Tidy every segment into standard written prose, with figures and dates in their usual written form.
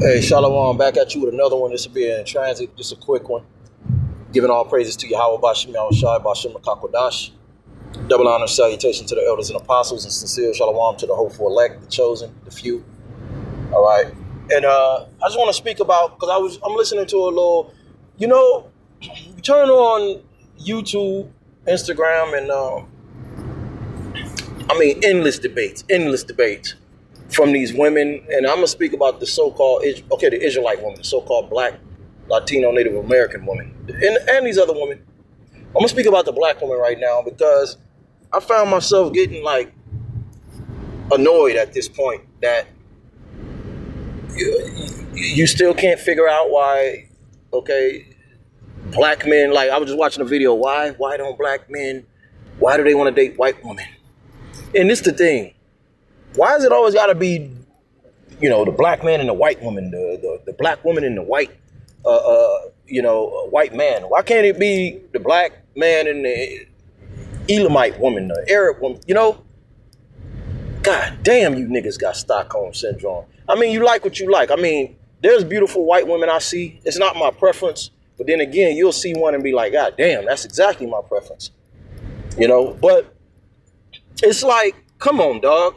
Hey, Shalom, back at you with another one. This will be in transit, just a quick one. Giving all praises to Yahweh Bashim Yahushai Bashim Makakodash. Double honor salutation to the elders and apostles, and sincere shalom to the hopeful elect, the chosen, the few. All right. And I just want to speak about, because I'm listening to a little, you turn on YouTube, Instagram, and endless debates from these women. And I'm going to speak about the so-called, the Israelite woman, the so-called black, Latino, Native American woman, and these other women. I'm going to speak about the black woman right now because I found myself getting annoyed at this point that you still can't figure out why, black men, I was just watching a video, why don't black men, why do they want to date white women? And this the thing. Why is it always got to be, the black man and the white woman, the black woman and the white, white man? Why can't it be the black man and the Elamite woman, the Arab woman? God damn, you niggas got Stockholm syndrome. You like what you like. There's beautiful white women I see. It's not my preference. But then again, you'll see one and be like, God damn, that's exactly my preference. But it's like, come on, dog.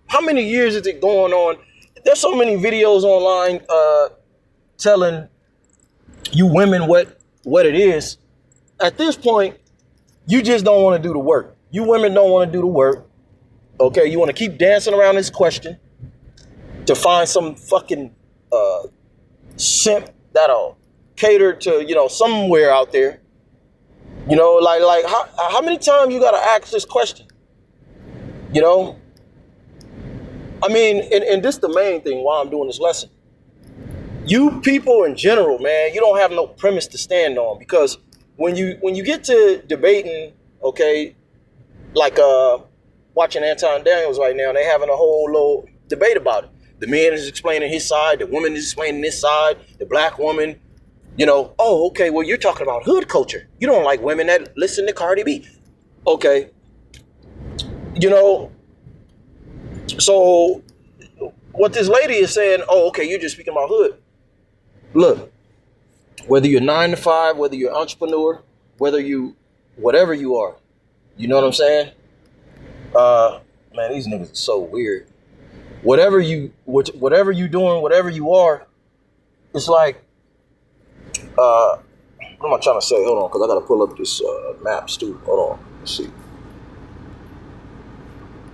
How many years is it going on? There's so many videos online telling you women what it is. At this point, you just don't want to do the work. You women don't want to do the work. Okay, you want to keep dancing around this question to find some fucking simp that'll cater to, somewhere out there. How many times you got to ask this question? And this is the main thing why I'm doing this lesson. You people in general, man, you don't have no premise to stand on, because when you get to debating, watching Anton Daniels right now, they having a whole little debate about it. The man is explaining his side, the woman is explaining this side, the black woman, well, you're talking about hood culture. You don't like women that listen to Cardi B. Okay. So what this lady is saying, you're just speaking about hood. Look, whether you're 9 to 5, whether you're an entrepreneur, whatever you are, you know what I'm saying? Man, these niggas are so weird. Whatever you doing, whatever you are, it's like, what am I trying to say? Hold on, because I got to pull up this maps too. Hold on, let's see.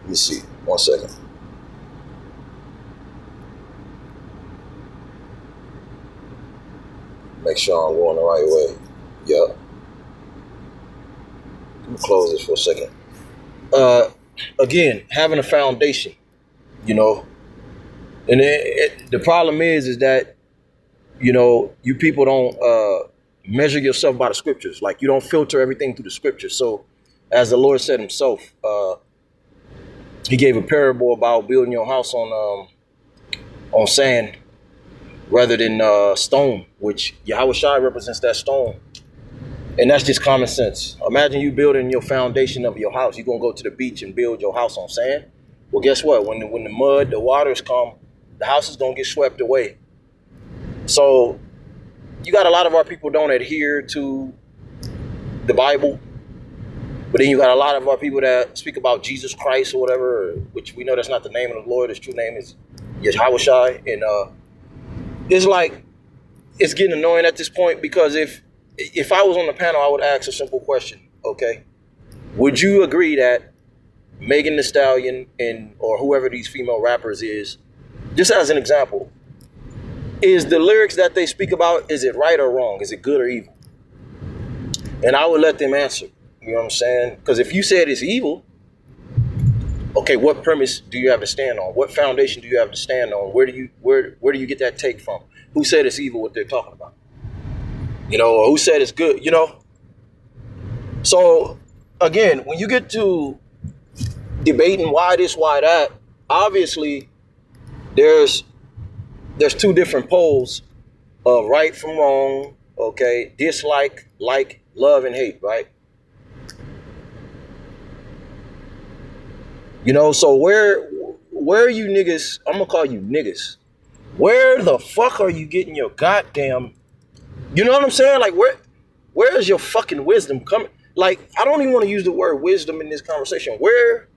Let me see, 1 second. Make sure I'm going the right way. Yep. Let me close this for a second. Again, having a foundation, and the problem is that, you people don't measure yourself by the scriptures. Like, you don't filter everything through the scriptures. So, as the Lord said himself, he gave a parable about building your house on sand rather than stone, which Yahushua represents that stone. And that's just common sense. Imagine you building your foundation of your house. You're going to go to the beach and build your house on sand. Well, guess what? When the mud, the waters come, the house is going to get swept away. So you got a lot of our people don't adhere to the Bible. But then you got a lot of our people that speak about Jesus Christ or whatever, which we know that's not the name of the Lord. His true name is Yahushua. And it's like, it's getting annoying at this point, because if I was on the panel, I would ask a simple question, okay? Would you agree that Megan Thee Stallion or whoever these female rappers is, just as an example, is the lyrics that they speak about, is it right or wrong? Is it good or evil? And I would let them answer. You know what I'm saying? Because if you said it's evil, okay, what premise do you have to stand on? What foundation do you have to stand on? Where do you get that take from? Who said it's evil what they're talking about? Or who said it's good? So again, when you get to debating why this, why that, obviously there's two different poles of right from wrong, dislike, like, love, and hate, right? So where are you niggas, I'm gonna call you niggas, Where the fuck are you getting your goddamn, you know what I'm saying? Like, where is your fucking wisdom coming? Like, I don't even want to use the word wisdom in this conversation. Where,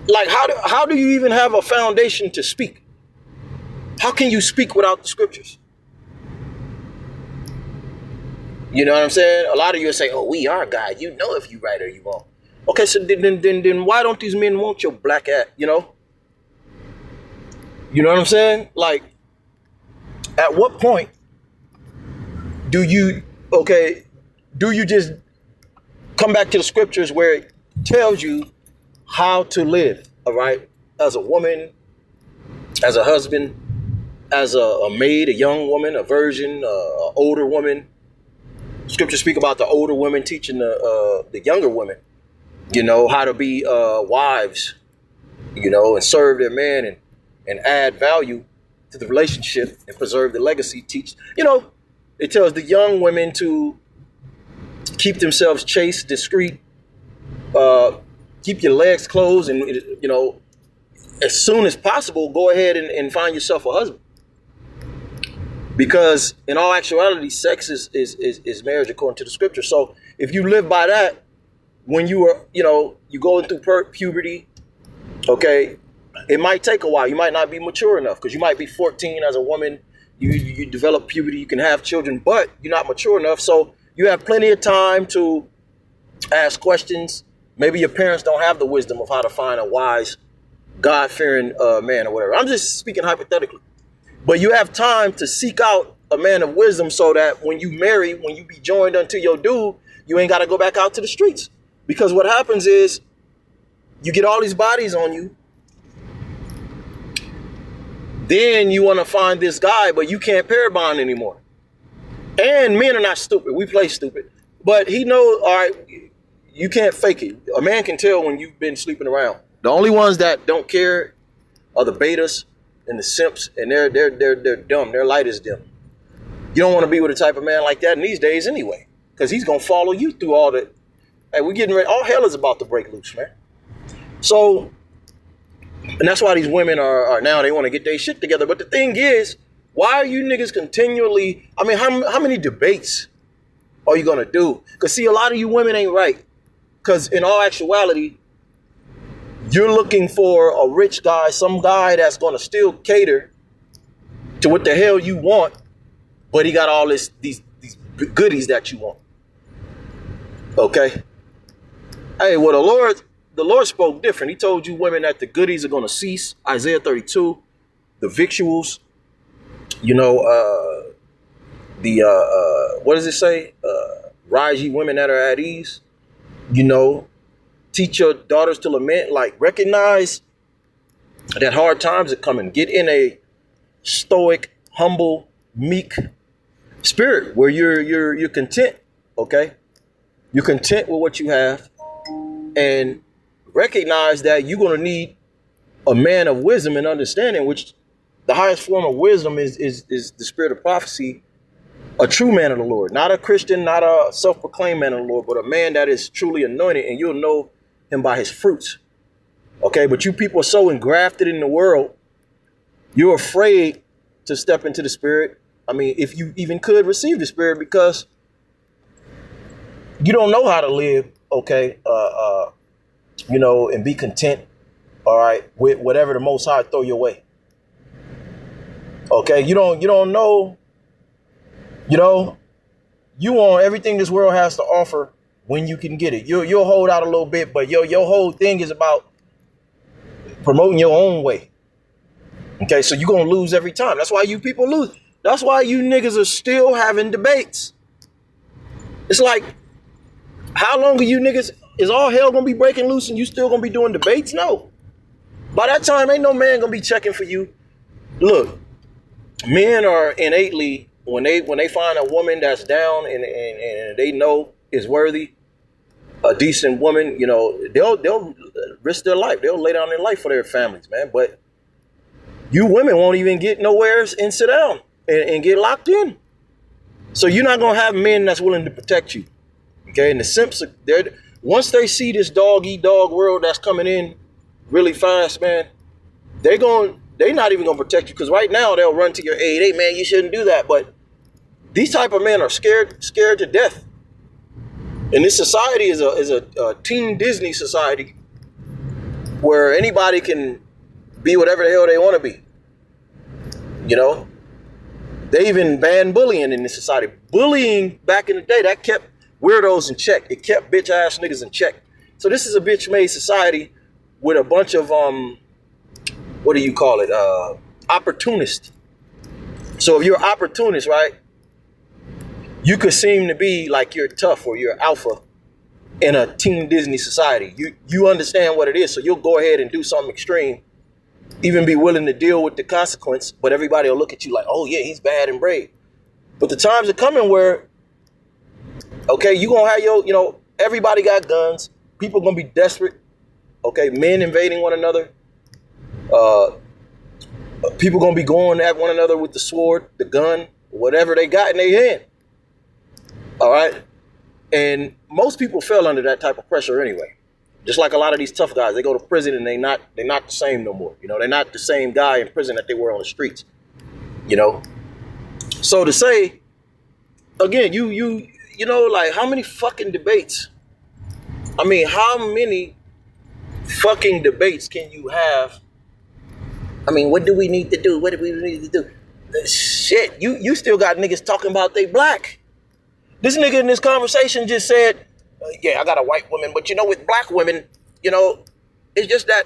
like, how do you even have a foundation to speak? How can you speak without the scriptures? You know what I'm saying? A lot of you will say, oh, we are God. You know if you right or you wrong. Okay, so then why don't these men want your black ass, you know? You know what I'm saying? Like, at what point do you just come back to the scriptures where it tells you how to live, all right? As a woman, as a husband, as a maid, a young woman, a virgin, a older woman. Scriptures speak about the older women teaching the younger women, you know, how to be wives, you know, and serve their man and add value to the relationship and preserve the legacy. Teach, you know, it tells the young women to keep themselves chaste, discreet, keep your legs closed, and, you know, as soon as possible, go ahead and find yourself a husband. Because in all actuality, sex is marriage according to the scripture. So if you live by that, when you are, you know, you going through puberty, okay, it might take a while. You might not be mature enough because you might be 14 as a woman. You develop puberty, you can have children, but you're not mature enough. So you have plenty of time to ask questions. Maybe your parents don't have the wisdom of how to find a wise, God-fearing man or whatever. I'm just speaking hypothetically. But you have time to seek out a man of wisdom so that when you marry, when you be joined unto your dude, you ain't got to go back out to the streets. Because what happens is you get all these bodies on you. Then you want to find this guy, but you can't pair bond anymore. And men are not stupid. We play stupid. But he knows, all right, you can't fake it. A man can tell when you've been sleeping around. The only ones that don't care are the betas and the simps, and they're dumb. Their light is dim. You don't want to be with a type of man like that in these days anyway, because he's gonna follow you through all the. Hey, we're getting ready. All hell is about to break loose, man. So, and that's why these women are now, they want to get their shit together. But the thing is, why are you niggas continually? I mean, how many debates are you gonna do? Because see, a lot of you women ain't right. Because in all actuality, you're looking for a rich guy, some guy that's going to still cater to what the hell you want, but he got all these goodies that you want. Okay? Hey, well, the Lord spoke different. He told you women that the goodies are going to cease. Isaiah 32, the victuals, you know, what does it say? Rise ye women that are at ease, you know. Teach your daughters to lament, like recognize that hard times are coming. Get in a stoic, humble, meek spirit where you're content, okay? You're content with what you have, and recognize that you're gonna need a man of wisdom and understanding, which the highest form of wisdom is the spirit of prophecy, a true man of the Lord, not a Christian, not a self-proclaimed man of the Lord, but a man that is truly anointed, and you'll know him by his fruits. Okay, but you people are so engrafted in the world, you're afraid to step into the spirit. I mean, if you even could receive the spirit, because you don't know how to live, okay, you know, and be content, all right, with whatever the Most High throw your way. Okay, you don't know, you know, you want everything this world has to offer when you can get it. You'll hold out a little bit, but your whole thing is about promoting your own way. Okay, so you're going to lose every time. That's why you people lose. That's why you niggas are still having debates. It's like, how long are you niggas, is all hell going to be breaking loose and you still going to be doing debates? No. By that time, ain't no man going to be checking for you. Look, men are innately, when they find a woman that's down and they know is worthy, a decent woman, you know, they'll risk their life. They'll lay down their life for their families, man. But you women won't even get nowhere and sit down and get locked in. So you're not going to have men that's willing to protect you. Okay, and the simps, once they see this dog-eat-dog world that's coming in really fast, man, they're going They're not even gonna protect you, because right now they'll run to your aid. Hey man, you shouldn't do that. But these type of men are scared to death. And this society is a teen Disney society where anybody can be whatever the hell they want to be. You know, they even banned bullying in this society. Bullying back in the day, that kept weirdos in check. It kept bitch ass niggas in check. So this is a bitch made society with a bunch of what do you call it? Opportunists. So if you're an opportunist, right, you could seem to be like you're tough or you're alpha in a teen Disney society. You understand what it is, so you'll go ahead and do something extreme, even be willing to deal with the consequence, but everybody will look at you like, oh yeah, he's bad and brave. But the times are coming where, okay, you gonna have your, everybody got guns. People gonna be desperate. Okay, men invading one another. People gonna be going at one another with the sword, the gun, whatever they got in their hand. All right, and most people fell under that type of pressure anyway. Just like a lot of these tough guys, they go to prison and they're not the same no more. They're not the same guy in prison that they were on the streets. So to say, again, like how many fucking debates? I mean, how many fucking debates can you have? I mean, what do we need to do? What do we need to do? Shit, you still got niggas talking about they black. This nigga in this conversation just said, yeah, I got a white woman, but with black women, it's just that,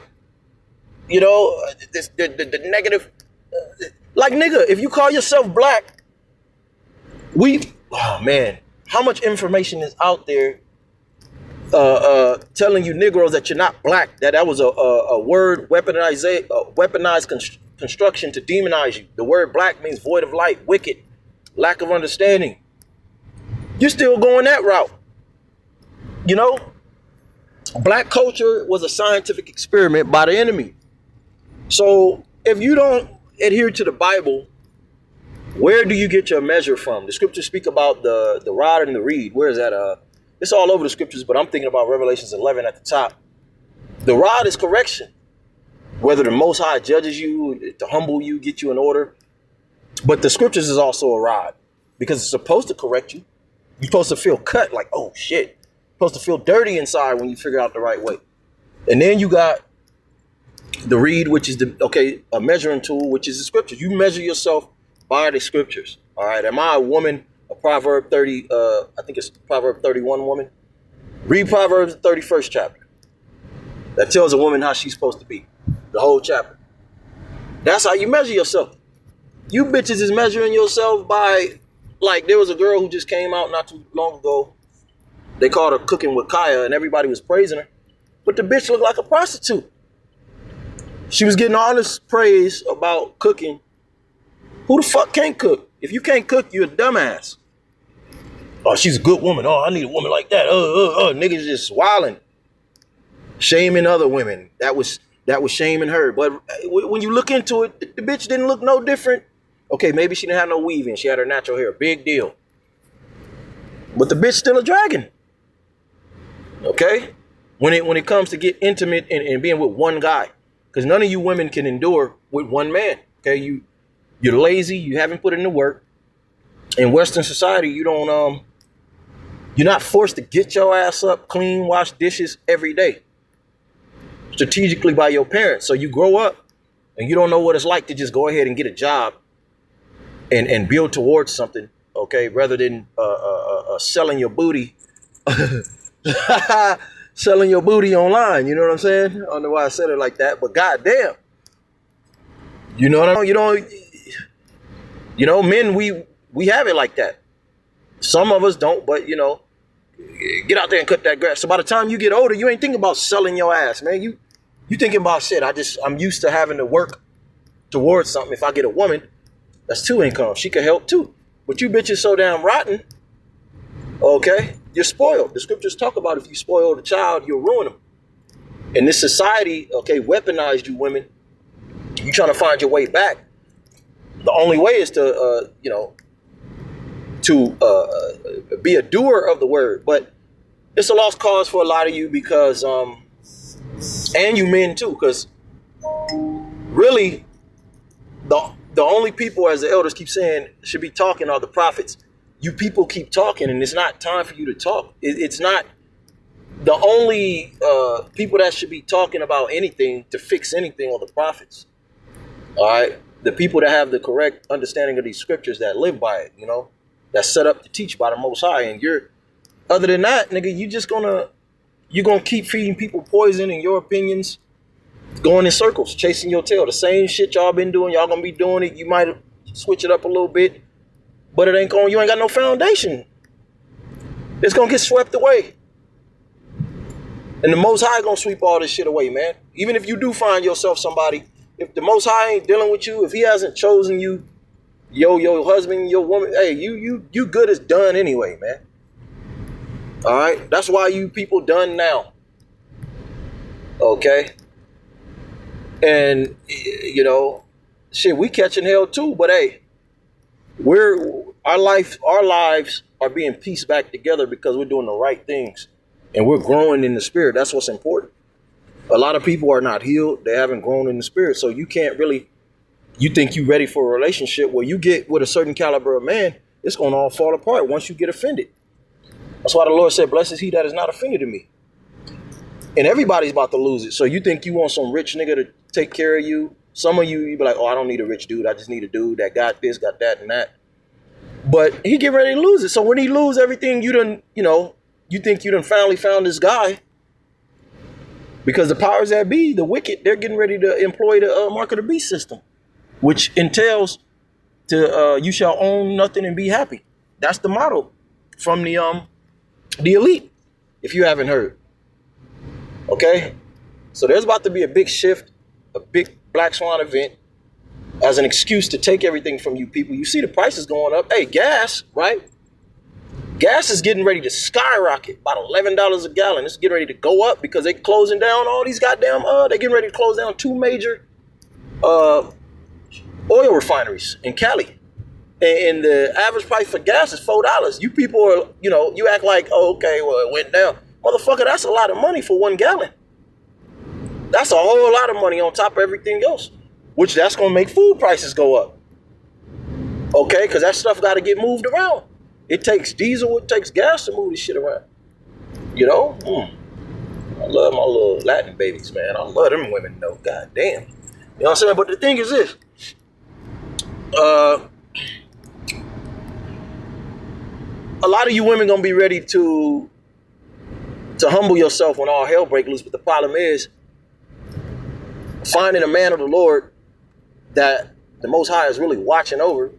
the negative, like nigga, if you call yourself black, oh man, how much information is out there telling you Negroes that you're not black, that was a word weaponized construction to demonize you. The word black means void of light, wicked, lack of understanding. You're still going that route. Black culture was a scientific experiment by the enemy. So if you don't adhere to the Bible, where do you get your measure from? The scriptures speak about the rod and the reed. Where is that? It's all over the scriptures, but I'm thinking about Revelations 11 at the top. The rod is correction. Whether the Most High judges you, to humble you, get you in order. But the scriptures is also a rod, because it's supposed to correct you. You're supposed to feel cut, like, oh shit. You're supposed to feel dirty inside when you figure out the right way. And then you got the reed, which is a measuring tool, which is the scriptures. You measure yourself by the scriptures. All right. Am I a woman, a Proverb 30, I think it's Proverb 31 woman? Read Proverbs 31st chapter. That tells a woman how she's supposed to be. The whole chapter. That's how you measure yourself. You bitches is measuring yourself by, like, there was a girl who just came out not too long ago. They called her Cooking with Kaya, and everybody was praising her. But the bitch looked like a prostitute. She was getting all this praise about cooking. Who the fuck can't cook? If you can't cook, you're a dumbass. Oh, she's a good woman. Oh, I need a woman like that. Niggas just wilding. Shaming other women. That was shaming her. But when you look into it, the bitch didn't look no different. Okay, maybe she didn't have no weave in. She had her natural hair. Big deal. But the bitch still a dragon. Okay? When it comes to get intimate and being with one guy. Because none of you women can endure with one man. Okay? You're lazy. You haven't put in the work. In Western society, you're not forced to get your ass up, clean, wash dishes every day. Strategically by your parents. So you grow up and you don't know what it's like to just go ahead and get a job and build towards something, okay, rather than selling your booty, selling your booty online. You know what I'm saying? I don't know why I said it like that, but goddamn, you know what I mean? Men, we have it like that. Some of us don't, but get out there and cut that grass. So by the time you get older, you ain't thinking about selling your ass, man. You thinking about shit. I'm used to having to work towards something. If I get a woman, that's two incomes. She could help too. But you bitches so damn rotten, okay? You're spoiled. The scriptures talk about if you spoil the child, you'll ruin them. And this society, okay, weaponized you women. You trying to find your way back. The only way is to, be a doer of the word. But it's a lost cause for a lot of you because, and you men too, because really, The only people, as the elders keep saying, should be talking are the prophets. You people keep talking, and it's not time for you to talk. It's not the only people that should be talking about anything to fix anything are the prophets. All right, the people that have the correct understanding of these scriptures, that live by it, that's set up to teach by the Most High. And other than that, nigga, you're gonna keep feeding people poison and your opinions, going in circles, chasing your tail. The same shit y'all been doing, y'all gonna be doing it. You might switch it up a little bit, but you ain't got no foundation. It's gonna get swept away. And the Most High gonna sweep all this shit away, man. Even if you do find yourself somebody, if the Most High ain't dealing with you, if he hasn't chosen you, your husband, your woman, hey, you good as done anyway, man. All right? That's why you people done now. Okay? And, shit, we catching hell too, but hey, our lives are being pieced back together because we're doing the right things and we're growing in the spirit. That's what's important. A lot of people are not healed. They haven't grown in the spirit. So you think you're ready for a relationship where you get with a certain caliber of man, it's going to all fall apart once you get offended. That's why the Lord said, blessed is he that is not offended in me. And everybody's about to lose it. So you think you want some rich nigga to take care of you. Some of you be like, oh, I don't need a rich dude. I just need a dude that got this, got that, and that. But he get ready to lose it. So when he lose everything, you think you done finally found this guy. Because the powers that be, the wicked, they're getting ready to employ the mark of the beast system, which entails you shall own nothing and be happy. That's the motto from the elite, if you haven't heard. Okay? So there's about to be a big shift, a big black swan event as an excuse to take everything from you people. You see the prices going up. Hey, gas, right? Gas is getting ready to skyrocket, about $11 a gallon. It's getting ready to go up because they're closing down all these goddamn, they're getting ready to close down 2 major oil refineries in Cali. And the average price for gas is $4. You people are, you act like, oh, okay, well, it went down. Motherfucker, that's a lot of money for 1 gallon. That's a whole lot of money on top of everything else, which that's going to make food prices go up. Okay, because that stuff got to get moved around. It takes diesel, it takes gas to move this shit around. I love my little Latin babies, man. I love them women, though. God damn. You know what I'm saying? But the thing is this. A lot of you women gonna be ready to humble yourself when all hell break loose. But the problem is finding a man of the Lord that the Most High is really watching over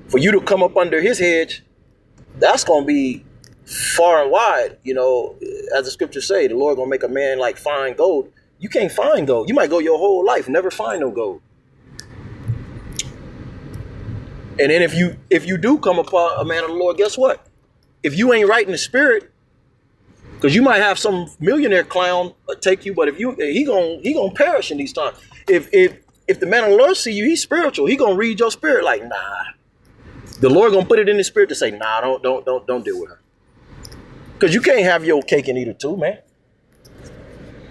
for you to come up under his hedge. That's going to be far and wide. As the scriptures say, the Lord going to make a man like fine gold. You can't find gold. You might go your whole life, never find no gold. And then if you do come upon a man of the Lord, guess what? If you ain't right in the spirit, because you might have some millionaire clown take you, but he gonna perish in these times. If the man of the Lord see you, he's spiritual. He gonna read your spirit like, nah. The Lord gonna put it in his spirit to say, nah, don't deal with her. Because you can't have your cake and eat it too, man.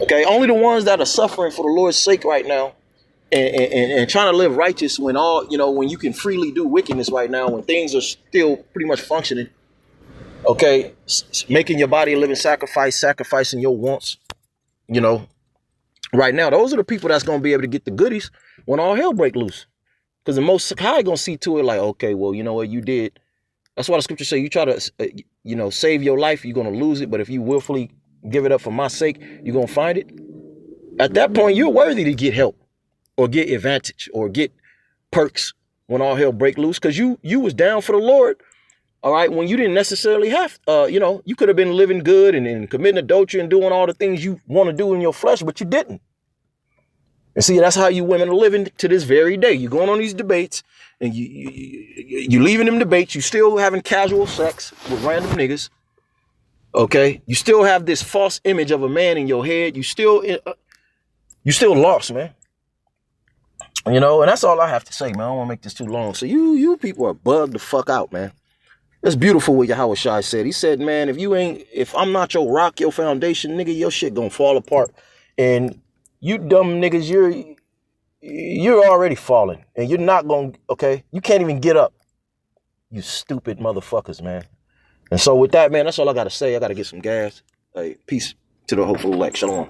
Okay, only the ones that are suffering for the Lord's sake right now and trying to live righteous when when you can freely do wickedness right now, when things are still pretty much functioning. Okay, making your body a living sacrifice, sacrificing your wants, right now. Those are the people that's gonna be able to get the goodies when all hell break loose. Because the Most High gonna see to it like, okay, well, you know what you did. That's why the scriptures say you try to, save your life, you're gonna lose it. But if you willfully give it up for my sake, you're gonna find it. At that point, you're worthy to get help or get advantage or get perks when all hell break loose. Because you was down for the Lord, all right, when you didn't necessarily have, you could have been living good and committing adultery and doing all the things you want to do in your flesh, but you didn't. And see, that's how you women are living to this very day. You're going on these debates and you leaving them debates. You still having casual sex with random niggas. Okay. You still have this false image of a man in your head. You still lost, man. And that's all I have to say, man. I don't want to make this too long. So you people are bugged the fuck out, man. It's beautiful what Yahweh Shai said. He said, man, if I'm not your rock, your foundation, nigga, your shit gonna fall apart. And you dumb niggas, you're already falling, and you're not going to, okay? You can't even get up. You stupid motherfuckers, man. And so with that, man, that's all I got to say. I got to get some gas. Hey, peace to the hopeful elect. Shalom.